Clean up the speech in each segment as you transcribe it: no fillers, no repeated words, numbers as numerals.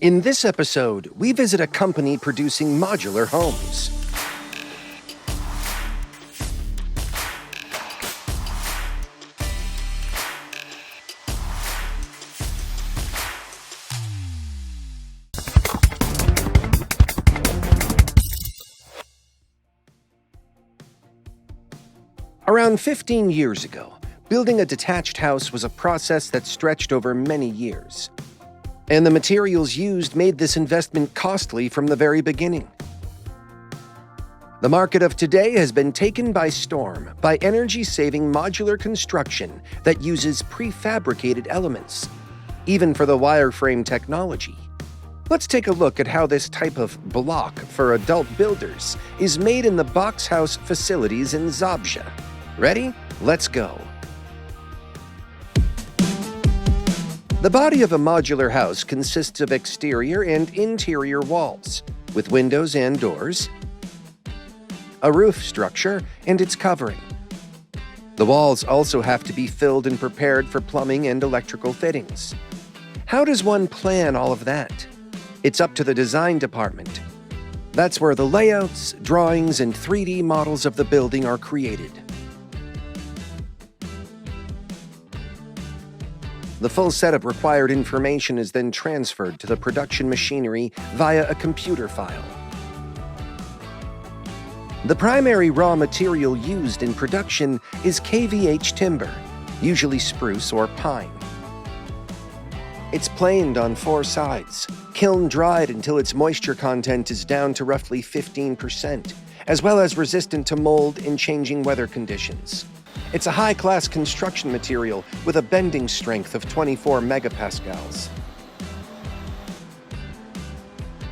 In this episode, we visit a company producing modular homes. Around 15 years ago, building a detached house was a process that stretched over many years. And the materials used made this investment costly from the very beginning. The market of today has been taken by storm by energy-saving modular construction that uses prefabricated elements, even for the wireframe technology. Let's take a look at how this type of block for adult builders is made in the box house facilities in Zabrze. Ready? Let's go. The body of a modular house consists of exterior and interior walls, with windows and doors, a roof structure, and its covering. The walls also have to be filled and prepared for plumbing and electrical fittings. How does one plan all of that? It's up to the design department. That's where the layouts, drawings, and 3D models of the building are created. The full set of required information is then transferred to the production machinery via a computer file. The primary raw material used in production is KVH timber, usually spruce or pine. It's planed on 4 sides, kiln-dried until its moisture content is down to roughly 15%, as well as resistant to mold in changing weather conditions. It's a high-class construction material with a bending strength of 24 megapascals.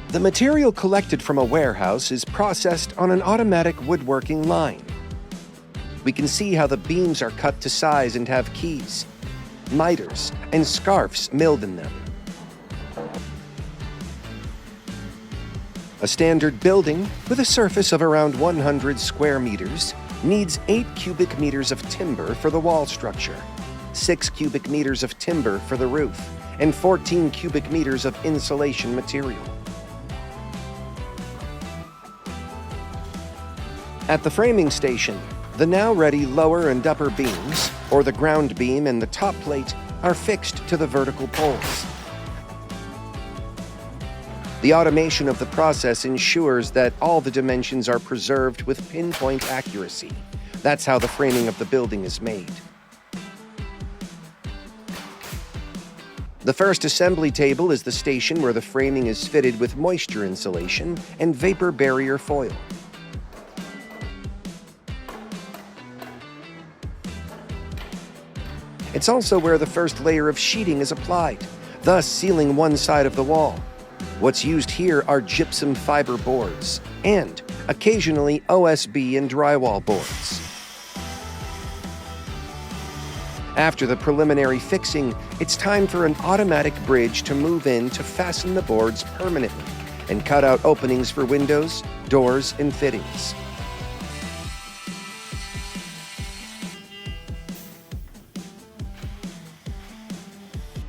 The material collected from a warehouse is processed on an automatic woodworking line. We can see how the beams are cut to size and have keys, miters, and scarfs milled in them. A standard building with a surface of around 100 square meters needs 8 cubic meters of timber for the wall structure, 6 cubic meters of timber for the roof, and 14 cubic meters of insulation material. At the framing station, the now ready lower and upper beams, or the ground beam and the top plate, are fixed to the vertical poles. The automation of the process ensures that all the dimensions are preserved with pinpoint accuracy. That's how the framing of the building is made. The first assembly table is the station where the framing is fitted with moisture insulation and vapor barrier foil. It's also where the first layer of sheeting is applied, thus sealing one side of the wall. What's used here are gypsum fiber boards and, occasionally, OSB and drywall boards. After the preliminary fixing, it's time for an automatic bridge to move in to fasten the boards permanently and cut out openings for windows, doors, and fittings.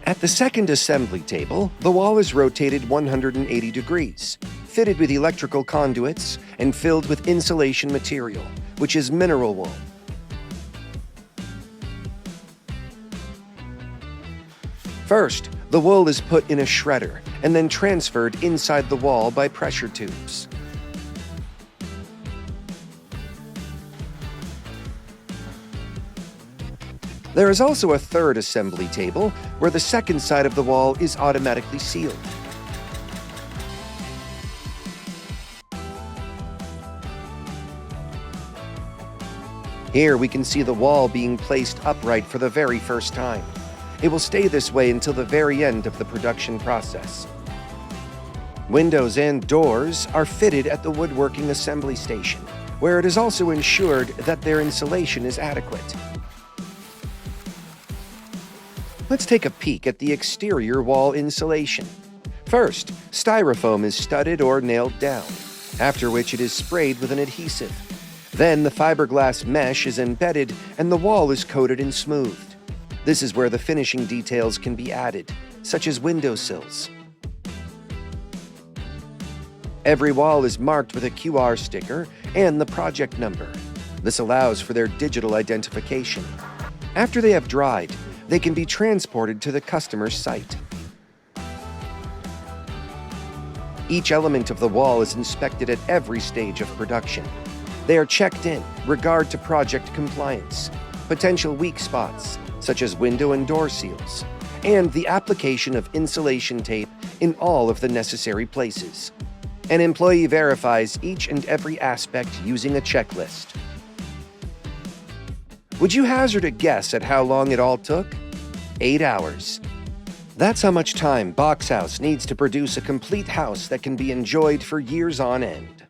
At the second assembly table, the wall is rotated 180 degrees, fitted with electrical conduits, and filled with insulation material, which is mineral wool. First, the wool is put in a shredder and then transferred inside the wall by pressure tubes. There is also a third assembly table where the second side of the wall is automatically sealed. Here we can see the wall being placed upright for the very first time. It will stay this way until the very end of the production process. Windows and doors are fitted at the woodworking assembly station, where it is also ensured that their insulation is adequate. Let's take a peek at the exterior wall insulation. First, styrofoam is studded or nailed down, after which it is sprayed with an adhesive. Then the fiberglass mesh is embedded and the wall is coated and smoothed. This is where the finishing details can be added, such as windowsills. Every wall is marked with a QR sticker and the project number. This allows for their digital identification. After they have dried, they can be transported to the customer's site. Each element of the wall is inspected at every stage of production. They are checked in regard to project compliance, potential weak spots, such as window and door seals, and the application of insulation tape in all of the necessary places. An employee verifies each and every aspect using a checklist. Would you hazard a guess at how long it all took? 8 hours. That's how much time Box House needs to produce a complete house that can be enjoyed for years on end.